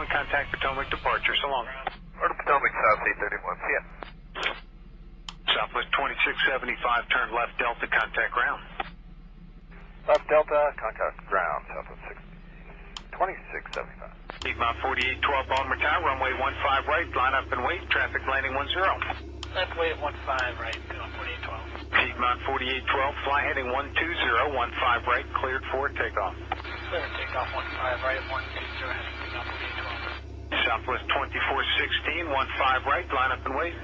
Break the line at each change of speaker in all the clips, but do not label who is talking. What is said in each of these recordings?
831, contact Potomac departure. So long.
Order Potomac, South 831. See ya.
Southwest 2675, turn left Delta, contact ground.
Left Delta, contact ground, Southwest 2675.
Piedmont 4812, Baltimore Tower, runway 15 right, line up and wait, traffic landing 10.
Left wait at 15 right, 4812.
Piedmont 4812, fly heading 120, 15 right, cleared for takeoff.
Clear takeoff 15 right, 120, heading Piedmont 4812.
Southwest 2416, 15 right, line up and wait.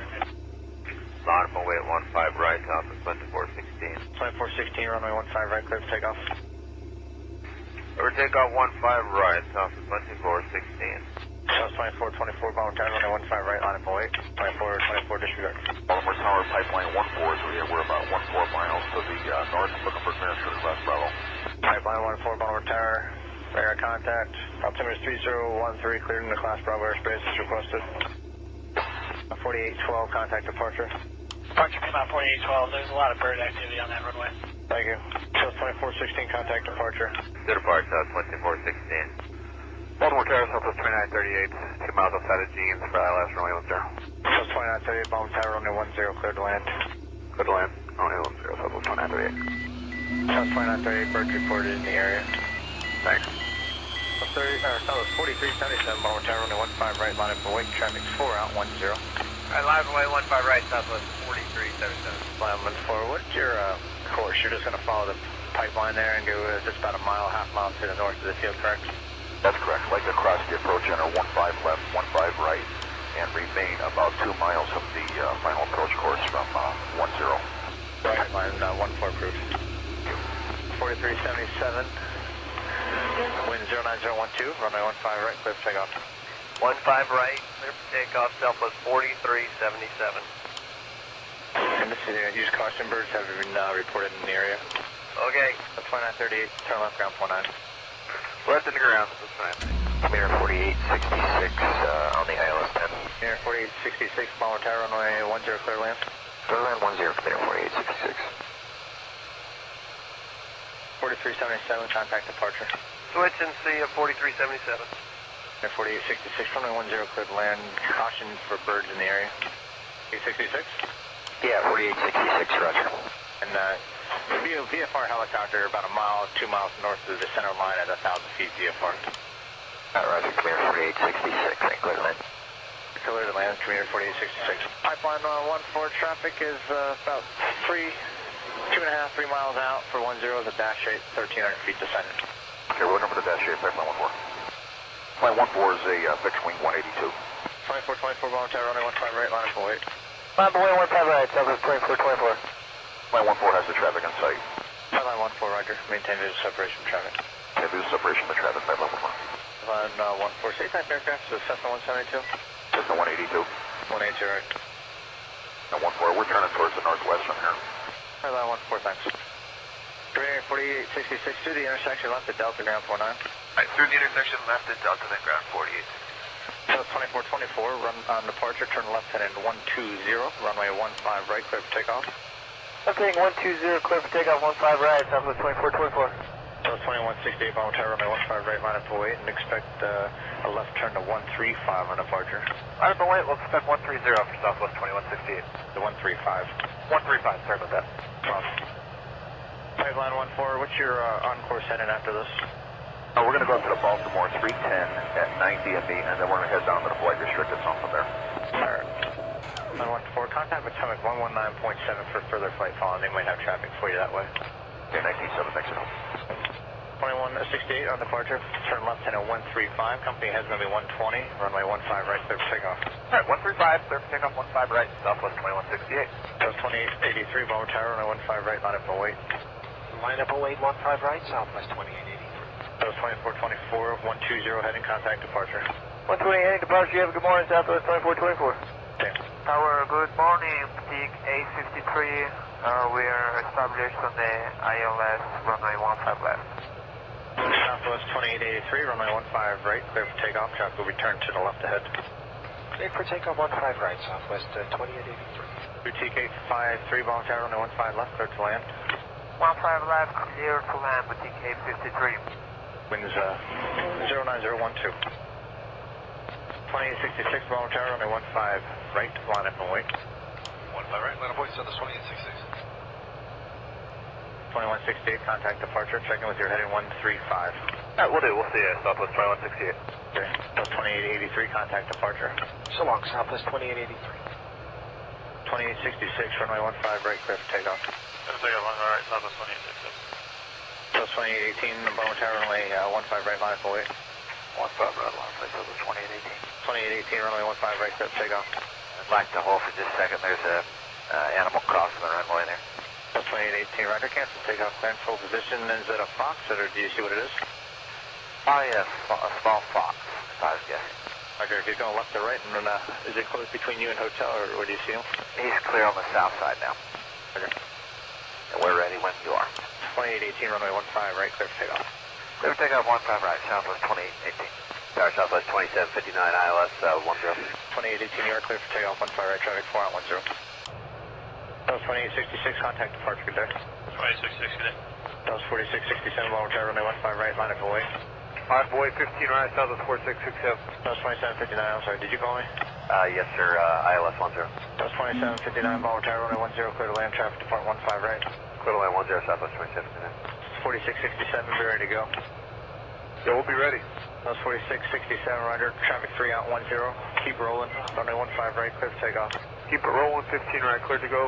Line up and wait at 15 right, Southwest 2416.
2416, runway 15 right, clear for takeoff.
Over takeoff 15 right, Southwest 2416.
South 2424, Baltimore Tower, runway 15 right, line up and wait. 2424, disregard.
Baltimore Tower, pipeline 14, so we're about 14 miles to the north, looking for clearance for the last Bravo.
Pipeline 14, Baltimore Tower, air contact. Altimeter 3013, cleared in the class Bravo airspace as requested. 4812, contact departure.
Departure Piedmont 4812, there's a lot of bird activity on that runway.
Thank you. South 2416, contact departure.
Good depart, South 2416. Baltimore Tower, Southwest 2938, 2 miles outside of Jeans for ILS, runway 10.
South 2938, Baltimore Tower, runway 10, cleared to land.
Good to land, runway 10, Southwest 2938.
South 2938, birds reported in the area.
Thanks.
Southwest 4377, Baltimore Tower, runway 15 right, line up and wait, traffic's 4 out, 10.
Alright, live away 15 right, Southwest 4377.
Line 14, what's your course? You're just going to follow the pipeline there and go just about a mile, half mile to the north of the field, correct?
That's correct. Like across the approach center, 15 left, 15 right, and remain about 2 miles of the final approach course from 10.
Pipeline 14 approved. 4377, wind 09012, runway 15 right, clear for takeoff.
15 right, clear for takeoff, Southwest 4377.
And this is use caution, birds have been reported in the area.
Okay.
2938, turn left ground 49.
Left in the ground, that's fine.
Mirror 4866 on the ILS 10.
Mirror 4866, Baltimore Tower, runway 10, clear land.
Clear land 10 for Mirror 4866.
4377, contact departure.
Switch and see at 4377.
Mirror 4866, runway 10, cleared land. Caution for birds in the area. 866?
Yeah, 4866, roger.
And VFR helicopter about a mile, 2 miles north of the center line at 1,000 feet VFR.
Roger, Mirror 4866, and clear land.
Clear to land, Commuter 4866. Pipeline 14, traffic is about 2.5, 3 miles out for 10, the dash rate 1,300 feet descending.
Okay, what number the dash rate, pipeline 14? Pipeline 14 is a fixed wing 182.
2424, Baltimore Tower, runway 15 right, line up and wait.
Line away 15 right, Southwest 2424.
Pipeline 14 has the traffic in sight.
Pipeline 14, roger. Maintain visual separation from traffic.
Okay, visual separation from the traffic, pipeline 14.
Pipeline 14, state type aircraft, so Cessna 172?
Cessna 182.
182, right.
Now 14, we're turning towards the northwest from here.
Pipeline 14, thanks. Commuter 4866, through the intersection, left at Delta, ground 49.
Alright, through the intersection, left at Delta, then ground 48.
So 2424, run on departure, turn left heading 120, runway 15 right, clear for takeoff.
Left heading 120, clear for takeoff, 15 right, Southwest 2424.
So 2168, Baltimore Tower, runway 15 right, line up and wait, and expect a left turn to 135 on departure.
Line up and wait, we'll expect 130 for Southwest 2168.
The 135.
135, sorry about that.
Pipeline 14, what's your on-course heading after this?
We're going to go up to the Baltimore 310 at 90 and then we're going to head down to the flight restricted zone from there.
Alright. 914, contact Potomac 119.7 for further flight following. They might have traffic for you that way.
Okay, 197, thanks.
2168 on departure, turn left heading 135, company head's going to be 120, runway 15 right, clear for takeoff.
Alright, 135, clear for takeoff, 15 right, Southwest 2168.
So 2883, Baltimore Tower, runway 15 right, line up and wait.
Line up and wait 15 right, Southwest 2883.
So 2424, 120, heading contact departure.
120 heading departure, you have a good morning, Southwest 2424.
Okay.
Tower, good morning, peak A53, we are established on the ILS, runway 15 left.
Southwest 2883, runway 15 right, clear for takeoff, traffic will return to the left ahead.
Clear for takeoff 15 right, Southwest 2883.
Boutique 853, Baltimore Tower, runway 15 left, clear to land.
15 left, clear to land, boutique A53.
Winds 09012. 2866, Bravo Tower, runway 15 right, line up and wait.
15 right, line up wait, Southwest 2866.
2168, contact departure, check in with your heading 135.
Alright, we'll do. We'll see you, Southwest 2168.
Okay, that's 2883, contact departure.
So long, Southwest 2883.
2866, runway 15 right, clear for takeoff.
Let's take a 15 right, Southwest 2866.
That's 2818, Bravo Tower, runway 15 right, line up and wait.
15 right, line up, Southwest 2818.
2818, runway 15 right, clear for takeoff.
I'd like to hold for just a second. There's a animal crossing the runway there.
That's 2818, roger, cancel takeoff, clearance, full position. Is it a fox, or do you see what it is?
Probably a small fox, if I was guessing.
Roger, if you're going left or right, and is it close between you and hotel, or where do you see him?
He's clear on the south side now.
Roger.
And we're ready when you are.
2818, runway 15 right, clear for takeoff.
Clear for takeoff 15 right, Southwest 2818. Tower Southwest 2759, ILS 10.
2818, you are clear for takeoff, 15 right, traffic 4 out 10. That was 2866, contact departure, good day.
2866, good day.
That was 4667, Bravo Tower, runway 15 right, line up and wait.
Alright, boy, 15 right, Southwest 4667.
That was 2759, I'm sorry, did you call me?
Yes, sir, ILS 10.
That was 2759, Bravo Tower, runway 10, clear to land, traffic depart 15 right.
Clear to land 10, Southwest 2759.
4667, be ready to go.
Yeah, we'll be ready.
That was 4667, roger, traffic 3 out 10, keep rolling, runway 15 right, clear for takeoff.
Keep it rolling, 15 right, clear to go,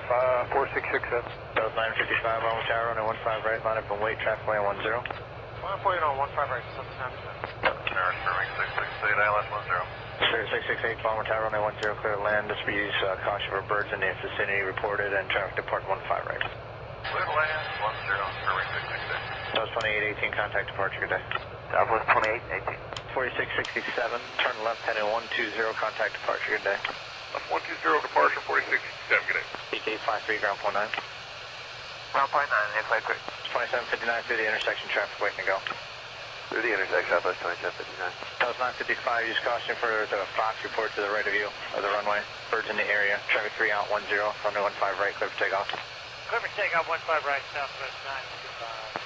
4667.
That was 955, Bravo Tower, runway 15 right, line up and wait, traffic land 10.
Line up wait on 15 right, Southwest 9%.
Tower 668, ILS 10.
Sir, 668, Bomber Tower, runway 10, clear to land. This will use caution for birds in the vicinity reported and traffic depart 15 right.
Clear to land 10, Sterling 666.
That was 2818, contact departure, good day.
Southwest 2818.
4667, turn left, heading 120, contact departure, good day.
120 departure 4667, good day.
EK 53, ground point 9.
Ground point 9, if I could.
2759 through the intersection, traffic waiting to go.
Through the intersection, Southwest 2759.
That was 955, use caution for the Fox report to the right of you of the runway. Birds in the area, traffic 3 out 10, runway 15 right, clear for takeoff.
Clear for takeoff 15 right, Southwest 955.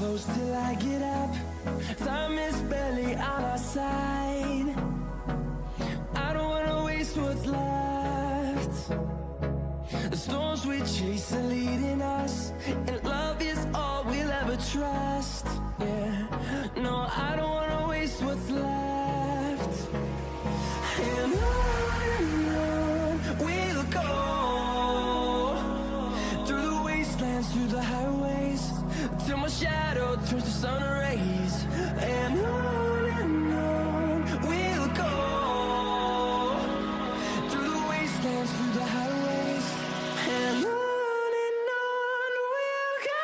close till I get up. Time is barely on our side. I don't wanna waste what's left. The storms we chase are leading us, and love is all we'll ever trust. Yeah, no, I don't wanna waste what's left. And on we'll go, through the wastelands, through the highways, till my shadow turns to sun rays. And on we'll go, through the wastelands, through the highways, and on we'll go.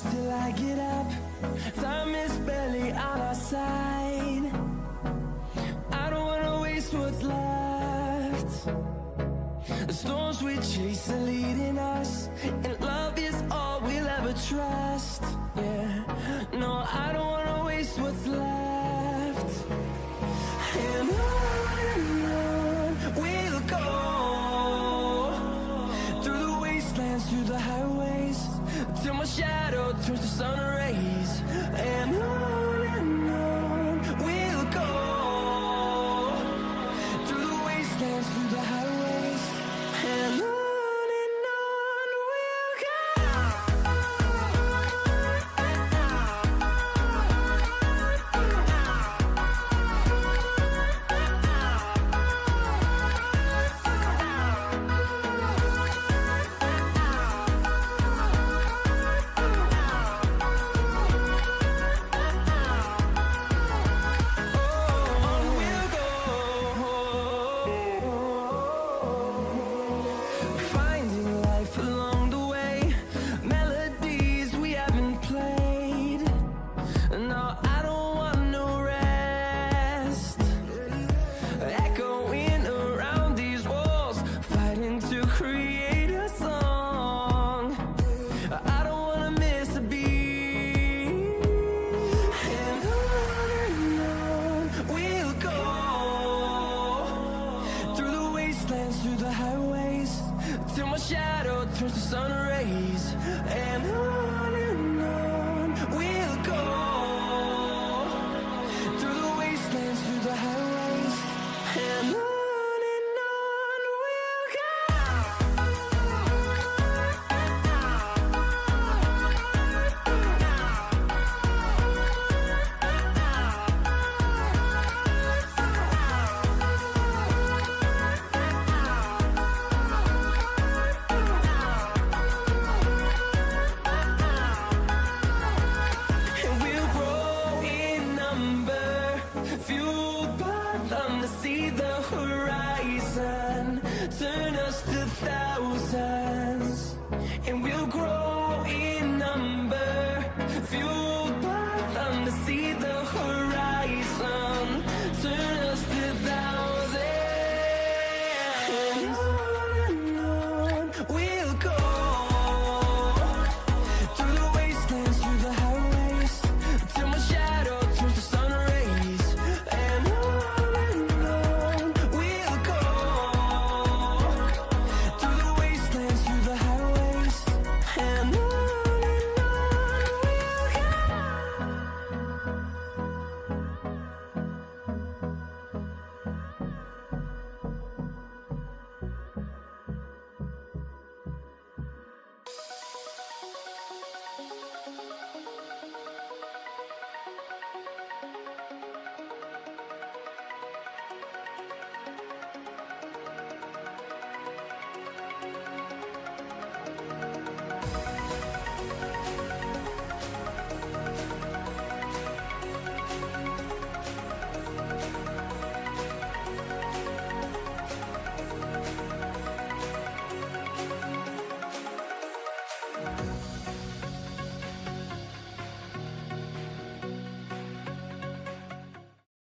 close till I get up. Time is barely on our side. I don't wanna waste what's left. The storms we chase are leading us, and love is all we'll ever trust. Yeah, no, I don't wanna waste what's left. And on we'll go, through the wastelands, through the highways, till my shadow turns to sun rays. And on we'll go, through the wastelands, through the highways, and on we'll go. Finding life along the way, melodies we haven't played. No, I don't want no rest. Echoing around these walls, fighting to create a song. I don't wanna miss a beat. And on we'll go, through the wastelands, through the highways, till my shadow turns to sun rays. And on we'll go, through the wastelands, through the highways, and on we'll go. And we'll grow in number, fueled by them to see the horizon, turn us to thousands. And we'll grow in number, fueled by them to see the horizon, turn us to thousands. And on we'll go, through the wastelands, through the highways, till my shadow turns to sun rays. And on we'll go, through the wastelands, through the highways, and on we'll go.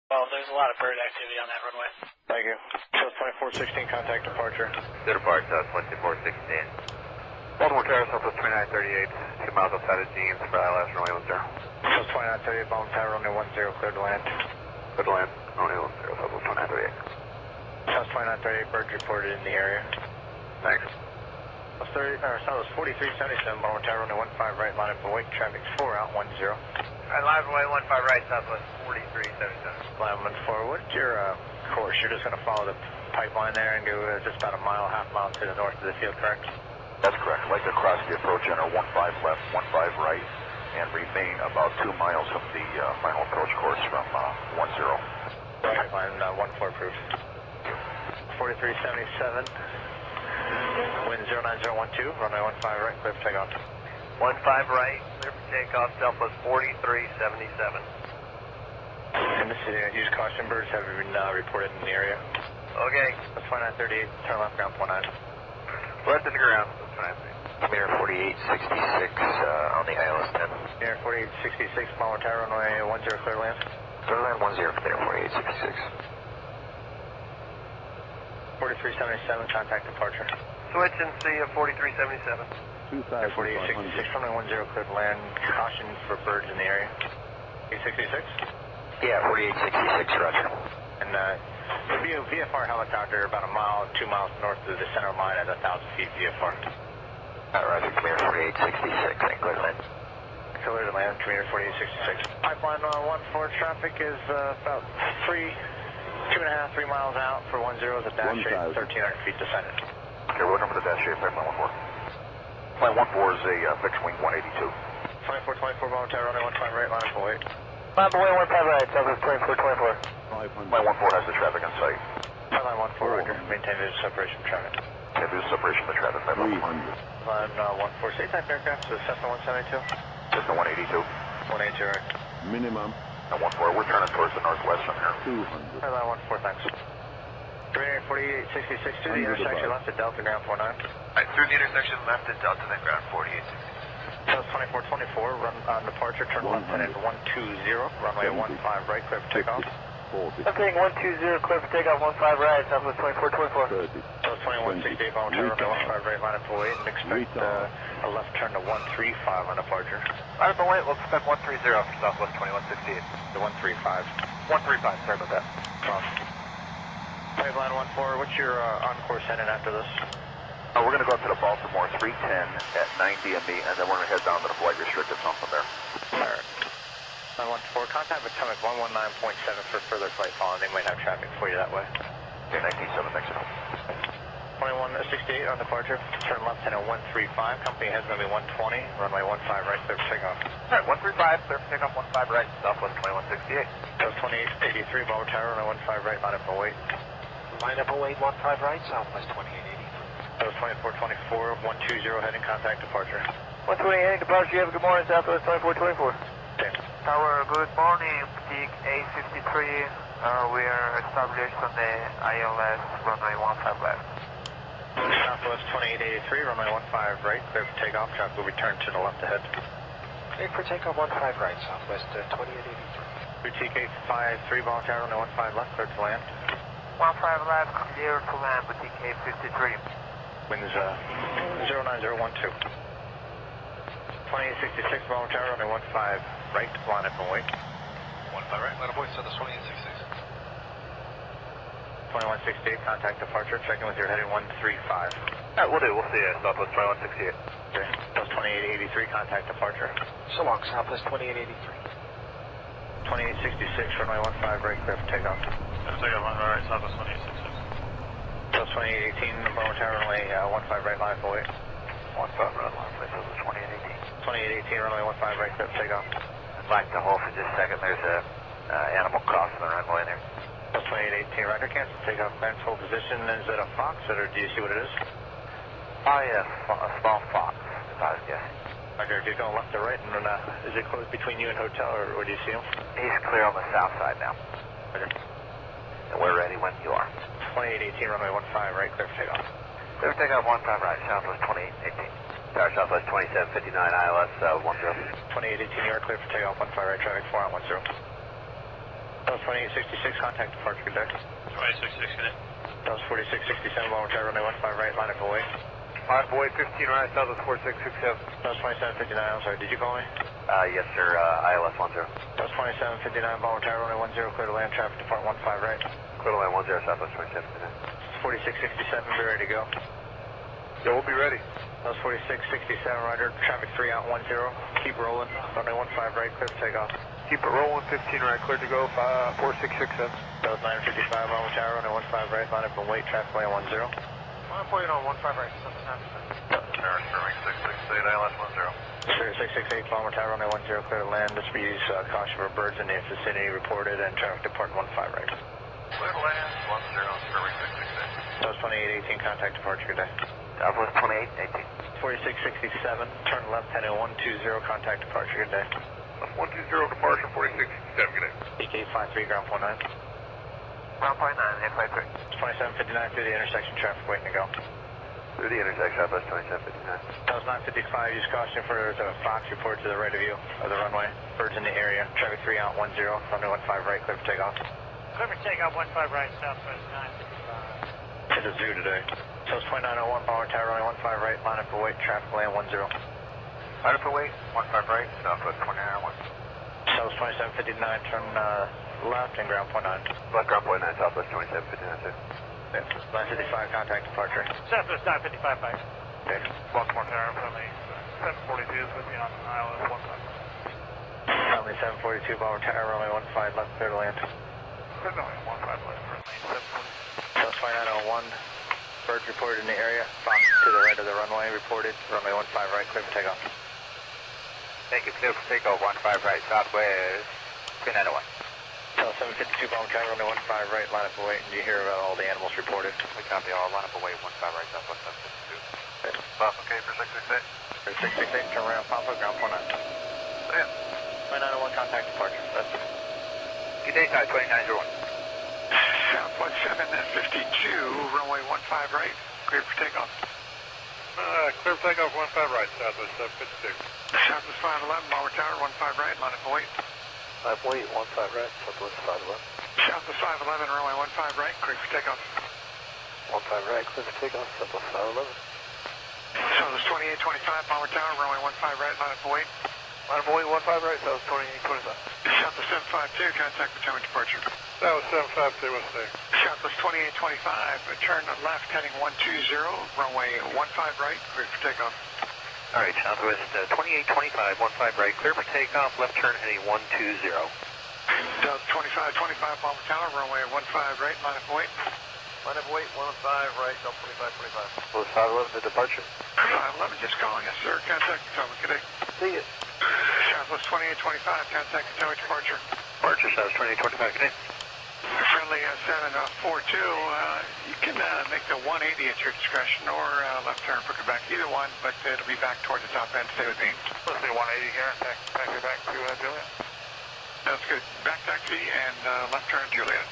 Well, there's a lot of bird activity on that runway.
Thank you. South 2416, contact departure.
Good depart, 2416. Baltimore Tower, Southwest 2938, 2 miles outside of Jeans for LHR runway 10.
South 2938, Baltimore Tower, runway 10, cleared to land.
Good to land, runway 10, Southwest 2938.
South 2938, birds reported in the area.
Thanks.
Southwest 4377, Baltimore Tower, runway 15, right, line up for wake, traffic 4 out, 10.
Alright, live runway 15 right, Southwest 4377.
Line 14, what's your course? You're just going to follow the pipeline there and go just about a mile, half mile to the north of the field, correct?
That's correct. Like across the approach center, 15 left, 15 right, and remain about 2 miles from the final approach course from 10.
Pipeline 14 approved. 4377, wind 09012, runway 15 right, clear for takeoff.
15 right, clear for takeoff, Southwest 4377.
In this area, use caution, birds have been reported in the area.
Okay.
That's 2938, turn left, ground 19.
Left to the ground, that's fine.
Commander 4866 on the ILS 10.
Commander 4866, Palmer Tower, runway 10, clear land.
Clear land 10, Commander 4866.
4377, contact departure.
Switch and see a 4377.
4866, runway 10, clear to land. Caution for birds in the area. 866?
Yeah, 4866, roger.
And VFR helicopter about a mile, 2 miles north of the center line at 1,000 feet VFR.
Roger, Commander 4866, and clear to land.
Clear to land, Commander 4866. Pipeline 14 traffic is about 2.5, 3 miles out for 10, the dash 8, 1,300 feet descending.
Okay, what number the dash 8, Flight 14? Flight 14 is a fixed wing 182.
2424, Montero, runway 15 right, line up and wait.
Line away 15 right, Southwest 2424.
Flight 14 has the traffic in sight.
Line 14, roger. Maintain visual separation from traffic.
Yeah, visual separation of the traffic, Flight 14.
Line 14, state type aircraft, so Cessna 172.
Cessna 182.
180, right.
Minimum
And 14, we're turning towards the northwest from here.
200.
Line 14, thanks. Commander 4866 to the intersection left at Delta ground 49.
Alright, through the intersection left at Delta, then ground 4866.
South 2424, run on departure, turn left heading 120, runway 15 right, clear for takeoff.
40.
I'm taking 120, clear for takeoff 15 right, Southwest 2424.
30.
South 2168, Montero, runway 15 right, line up and wait, and expect a left turn to 135 on departure.
Line up and wait, we'll expect 130 for Southwest 2168.
The 135.
135, sorry about that.
Pipeline 14, what's your on-course heading after this?
We're going to go up to the Baltimore 310 at 9 DME, and then we're going to head down to the flight restricted zone from there.
Alright. Line 14, contact Potomac 119.7 for further flight following. They might have traffic for you that way.
Okay, 197 Mexico.
2168 on departure, turn left heading 135, company head's going to be 120, runway 15 right, clear for takeoff.
Alright, 135, clear for takeoff 15 right, Southwest 2168.
That was 2883, Bomber Tower, runway 15 right, line up and wait.
Line up and wait, 15 right, Southwest 2883.
That was 2424, 120 heading, contact departure.
128 departure, you have a good morning, Southwest 2424.
Okay.
Tower, good morning, Peak A53. We are established on the ILS runway 15 left.
Southwest 2883, runway 15 right, clear for takeoff, traffic will return to the left ahead.
Clear for takeoff 15 right, Southwest 2883.
Boutique 853, Bomber Tower, runway 15 left, clear to land.
15 left, clear to land, Boutique A53.
Winds 09012. 2866, Bomber Tower, runway 15 right, line up and wait.
15 right, line up and wait, Southwest 2866.
2168, contact departure, check in with your heading 135.
Alright, we'll do, we'll see you, Southwest 2168.
Okay, that was 2883, contact departure.
So long, Southwest 2883.
2866, runway 15 right, clear for takeoff.
Takeoff 15 right, Southwest 2866.
That was 2818, Bomber Tower, runway 15 right, line up and wait.
15 right, line flight, Southwest 2818.
2818, runway 15 right, clear for takeoff.
I'd like to hold for just a second. There's a animal crossing the runway there.
That was 2818, Roger, cancel takeoff, clearance, hold position. Is it a fox, or do you see what it is?
Oh, yeah, a small fox, if I was guessing.
Roger, if you're going left or right, and is it close between you and hotel, or do you see him?
He's clear on the south side now.
Roger.
And we're ready when you are.
2818, runway 15 right, clear for takeoff.
Clear for takeoff 15 right, Southwest 2818. Tower Southwest 2759, ILS 10.
2818, you are clear for takeoff, 15 right, traffic 4 on 10. That was 2866, contact departure, good day.
2668.
That was 4667, Bomber Tower, runway 15 right, line up and wait.
Line up and wait, 15 right, Southwest 4667.
That was 2759, I'm sorry, did you call me?
Yes, sir, ILS 10.
That was 2759, Bomber Tower, runway 10, clear to land, traffic depart 15 right.
Clear to land 10, Southwest 2759.
4667, be ready to go.
Yeah, we'll be ready.
That was 4667, Roger, traffic 3 out 10, keep rolling, runway 15 right, clear for takeoff.
Keep it rolling, 15 right, clear to go, 4667.
That was 955, Bomber Tower, runway 15 right, line up and wait, traffic land 10.
Line up wait on 15 right, Southwest 9%.
Tower, Sterling 668, ILS 10.
668, Bomber Tower, runway 10, clear to land. This will use caution for birds in the vicinity reported and traffic depart 15 right.
Clear to land 10, Sterling 668.
That was 2818, contact departure, good day.
Southwest 2818.
4667, turn left heading 120, contact departure, good day.
120 departure 4667, good day.
EK53, ground 49.
Ground 49, 853.
2759 through the intersection, traffic waiting to go.
The through the intersection, Southwest 2759.
That was 955, use caution for the Fox report to the right of you of the runway. Birds in the area. Traffic 3 out, 10, runway 15 right, clear for takeoff.
Clear for takeoff, 15 right, Southwest 955.
To the zoo today. So it's 2901, power tower, runway 15 right, line up for weight, traffic land 10.
Line up for weight, 15 right, Southwest 2901.
So it's 2759, turn left and ground point 9.
Left ground point 9, Southwest 2759, sir.
Yeah. 955, contact departure.
Southwest 955, bye.
Okay.
Baltimore Tower, friendly 742 is with me on ILS 15.
Friendly 742, Baltimore Tower, runway 15, left, clear to land.
Friendly 15 left, friendly 742.
So it's 2901, birds reported in the area. Fox to the right of the runway reported, runway 15 right, clear for takeoff.
Thank you, clear for takeoff, 15 right, Southwest 2901.
So 752, Baltimore Tower, runway 15 right, line up for weight, and you hear about all the animals reported.
We copy all, line up for weight, 15 right, Southwest 752. Papa, okay for 668?
For 668, turn around, Papa, ground point 9.
Yeah.
2901, contact departure. That's it.
Good day, side 2901.
Southwest 752, runway 15 right, clear for takeoff.
Clear for takeoff, 15 right, Southwest 752.
Southwest 511, Baltimore Tower, 15 right, line up for weight.
Line up for weight, 15 right, Southwest 511.
Southwest 511, runway 15 right, clear for takeoff.
15 right, clear for takeoff, Southwest 511.
Southwest 2825, Baltimore Tower, runway 15 right, line up for weight.
Line up for weight, 15 right, Southwest 2825.
Southwest 752, contact return departure.
Southwest 752, what's there?
Southwest 2825, turn left heading 120, runway 15 right, clear for takeoff.
All right, Southwest 2825, 15 right, clear for takeoff, left turn heading 120.
South 2525, Baltimore Tower, runway 15 right, line up for weight.
Line up for weight, 15 right, South 2525.
Well, 511 to departure.
511 just calling us, sir. Contact Potomac, good day.
See it.
Southwest 2825, contact Potomac departure.
Departure, Southwest 2825, good day.
Friendly 742, you can make the 180 at your discretion or left turn, hook it back, either one, but it'll be back toward the top end, stay with me.
Let's say 180 here, taxi back to Juliet.
That's good. Back taxi and left turn, Juliet.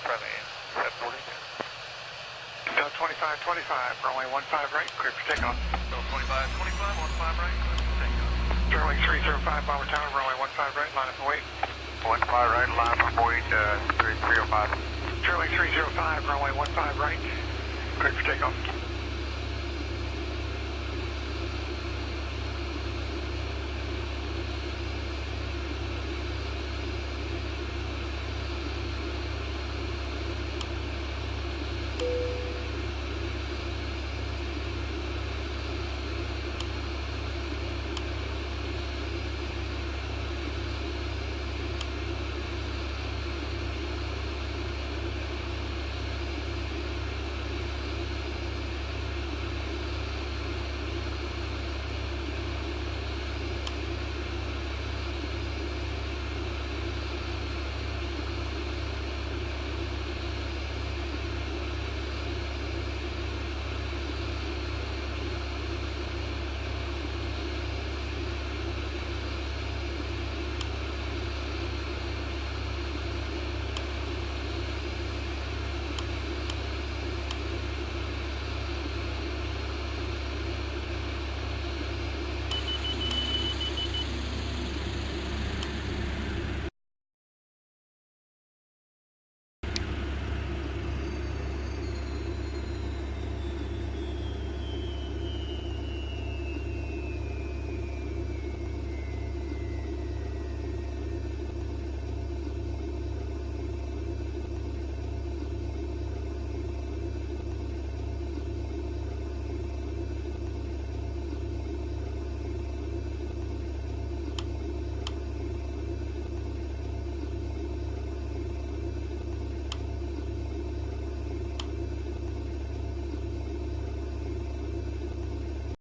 Friendly 742.
South 2525, runway 15 right, clear for takeoff.
So 25, 15 right, clear for takeoff.
Sterling 305, Baltimore Tower, runway 15 right, line up for weight.
15 right, line up for weight, 305.
Sterling 305, runway 15 right, clear for takeoff.